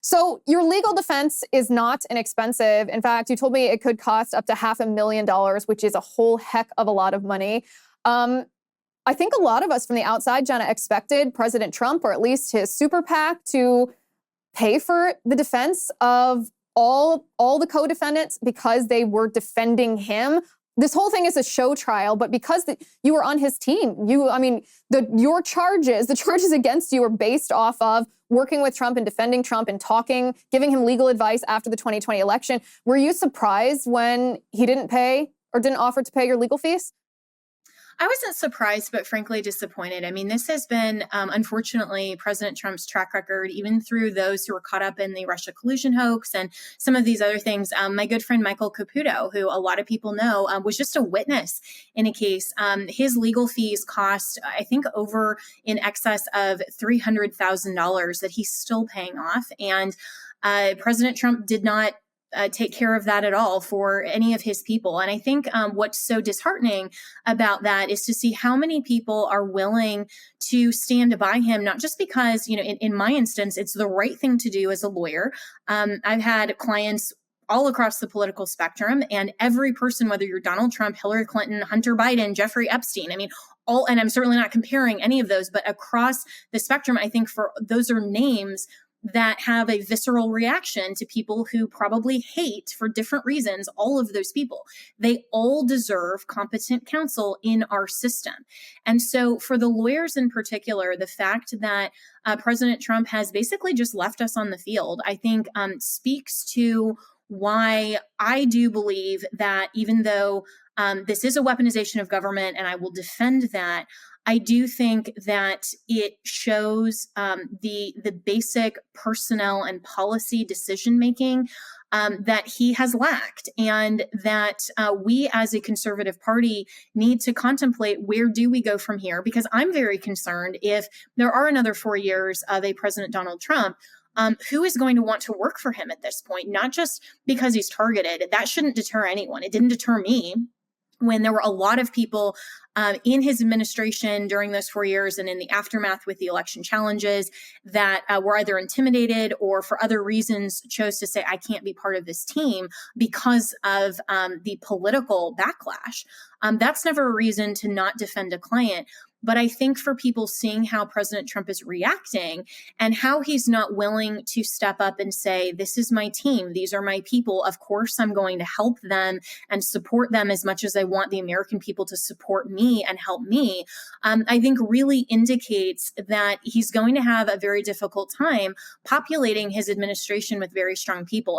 So your legal defense is not inexpensive. In fact, you told me it could cost up to $500,000, which is a whole heck of a lot of money. I think a lot of us from the outside, Jenna, expected President Trump, or at least his super PAC, to pay for the defense of all the co-defendants because they were defending him. This whole thing is a show trial, but because you were on his team, the charges against you are based off of working with Trump and defending Trump and talking, giving him legal advice after the 2020 election. Were you surprised when he didn't pay or didn't offer to pay your legal fees? I wasn't surprised, but frankly disappointed. I mean, this has been, unfortunately, President Trump's track record, even through those who were caught up in the Russia collusion hoax and some of these other things. My good friend Michael Caputo, who a lot of people know, was just a witness in a case. His legal fees cost, I think, over in excess of $300,000 that he's still paying off. And President Trump did not take care of that at all for any of his people. And I think what's so disheartening about that is to see how many people are willing to stand by him, not just because, in my instance, it's the right thing to do as a lawyer. I've had clients all across the political spectrum, and every person, whether you're Donald Trump, Hillary Clinton, Hunter Biden, Jeffrey Epstein, and I'm certainly not comparing any of those, but across the spectrum, I think those are names that have a visceral reaction to people who probably hate for different reasons, all of those people. They all deserve competent counsel in our system. And so for the lawyers in particular, the fact that President Trump has basically just left us on the field, I think speaks to why I do believe that even though this is a weaponization of government, and I will defend that, I do think that it shows the basic personnel and policy decision-making that he has lacked, and that we as a conservative party need to contemplate, where do we go from here? Because I'm very concerned if there are another 4 years of a President Donald Trump, who is going to want to work for him at this point, not just because he's targeted. That shouldn't deter anyone. It didn't deter me when there were a lot of people in his administration during those 4 years and in the aftermath with the election challenges that were either intimidated or for other reasons chose to say, I can't be part of this team because of the political backlash. That's never a reason to not defend a client. But I think for people seeing how President Trump is reacting and how he's not willing to step up and say, this is my team, these are my people, of course I'm going to help them and support them as much as I want the American people to support me and help me, I think really indicates that he's going to have a very difficult time populating his administration with very strong people.